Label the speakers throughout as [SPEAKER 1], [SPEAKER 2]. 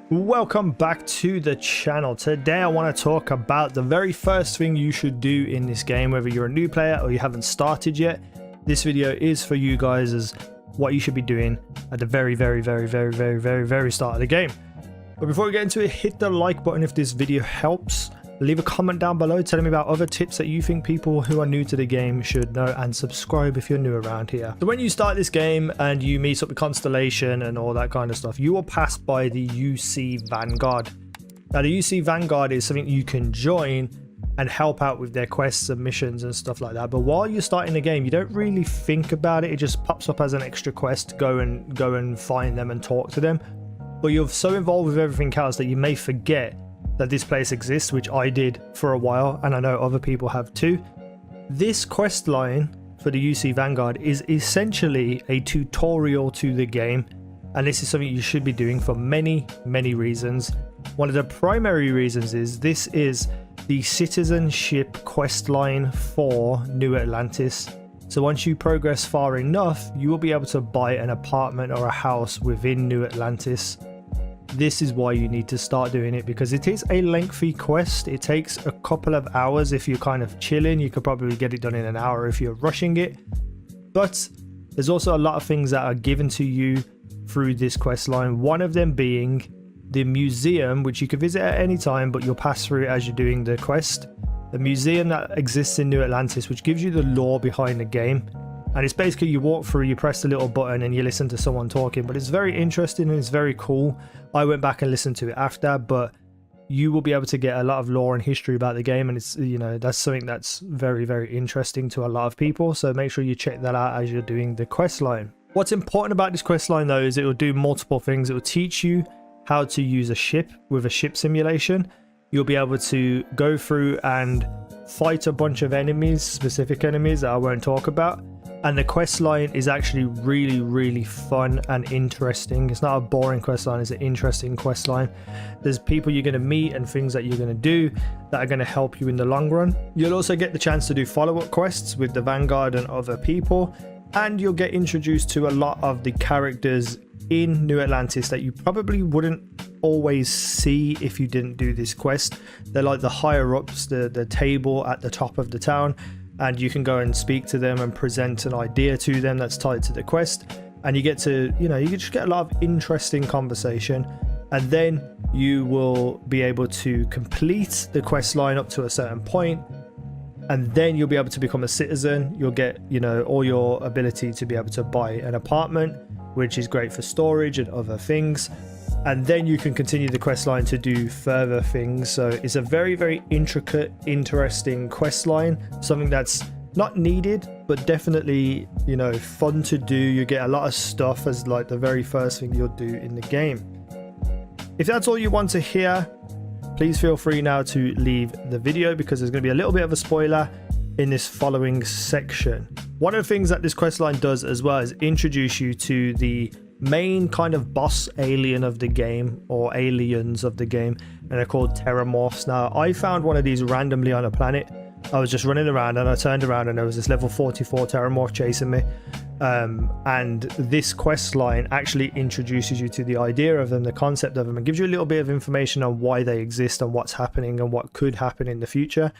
[SPEAKER 1] Welcome back to the channel. Today I want to talk about the very first thing you should do in this game, whether you're a new player or you haven't started yet. This video is for you guys as what you should be doing at the very start of the game. But before we get into it, hit the like button if this video helps. Leave a comment down below telling me about other tips that you think people who are new to the game should know, and subscribe if you're new around here. So when you start this game and you meet up with Constellation and all that kind of stuff, you will pass by the UC Vanguard. Now the UC Vanguard is something you can join and help out with their quests and missions and stuff like that. But while you're starting the game, you don't really think about it. It just pops up as an extra quest to go and find them and talk to them. But you're so involved with everything else that you may forget that this place exists, which I did for a while, and I know other people have too. This quest line for the UC Vanguard is essentially a tutorial to the game, and this is something you should be doing for many reasons. One of the primary reasons is this is the Citizenship quest line for New Atlantis. So once you progress far enough, you will be able to buy an apartment or a house within New Atlantis. This is why you need to start doing it, because it is a lengthy quest. It takes a couple of hours if you're kind of chilling. You could probably get it done in an hour if you're rushing it. But there's also a lot of things that are given to you through this quest line. One of them being the museum, which you can visit at any time, but you'll pass through it as you're doing the quest. The museum that exists in New Atlantis, which gives you the lore behind the game. And it's basically you walk through, you press the little button and you listen to someone talking, but it's very interesting and it's very cool. I went back and listened to it after, but you will be able to get a lot of lore and history about the game, and it's, you know, that's something that's very interesting to a lot of people. So make sure you check that out as you're doing the quest line. What's important about this quest line though is it will do multiple things. It will teach you how to use a ship with a ship simulation. You'll be able to go through and fight a bunch of enemies, specific enemies that I won't talk about. And the quest line is actually really fun and interesting. It's not a boring quest line, it's an interesting quest line. There's people you're going to meet and things that you're going to do that are going to help you in the long run. You'll also get the chance to do follow-up quests with the Vanguard and other people, and you'll get introduced to a lot of the characters in New Atlantis that you probably wouldn't always see if you didn't do this quest. They're like the higher ups, the table at the top of the town, and you can go and speak to them and present an idea to them that's tied to the quest, and you get to, you know, you can just get a lot of interesting conversation, and then you will be able to complete the quest line up to a certain point, and then you'll be able to become a citizen. You'll get, you know, all your ability to be able to buy an apartment, which is great for storage and other things. And then you can continue the quest line to do further things. So it's a very intricate, interesting quest line, something that's not needed, but definitely, you know, fun to do. You get a lot of stuff as like the very first thing you'll do in the game. If that's all you want to hear, please feel free now to leave the video, because there's going to be a little bit of a spoiler in this following section. One of the things that this quest line does as well is introduce you to the main kind of boss alien of the game, or aliens of the game, and they're called Terramorphs. Now I found one of these randomly on a planet. I was just running around and I turned around and there was this level 44 Terramorph chasing me, and this quest line actually introduces you to the idea of them, the concept of them, and gives you a little bit of information on why they exist and what's happening and what could happen in the future.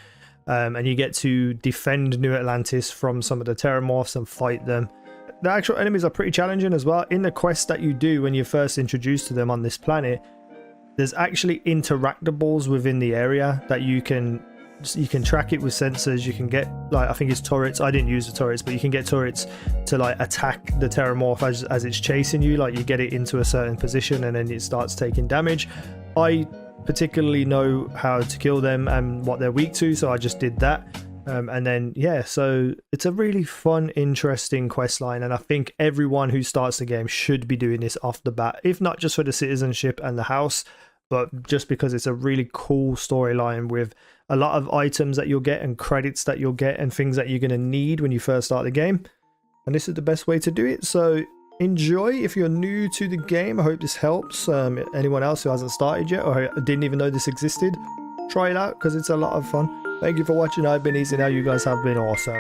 [SPEAKER 1] And you get to defend New Atlantis from some of the Terramorphs and fight them. The actual enemies are pretty challenging as well. In the quest that you do when you're first introduced to them on this planet, there's actually interactables within the area that you can track it with sensors. You can get, like, I think it's turrets. I didn't use the turrets, but you can get turrets to like attack the Terramorph as it's chasing you. Like, you get it into a certain position and then it starts taking damage. I particularly know how to kill them and what they're weak to, so I just did that. And then, yeah, so it's a really fun, interesting quest line, and I think everyone who starts the game should be doing this off the bat, if not just for the citizenship and the house, but just because it's a really cool storyline with a lot of items that you'll get and credits that you'll get and things that you're going to need when you first start the game. And this is the best way to do it, so enjoy if you're new to the game. I hope this helps anyone else who hasn't started yet or didn't even know this existed. Try it out because it's a lot of fun. Thank you for watching. I've been easynow. You guys have been awesome.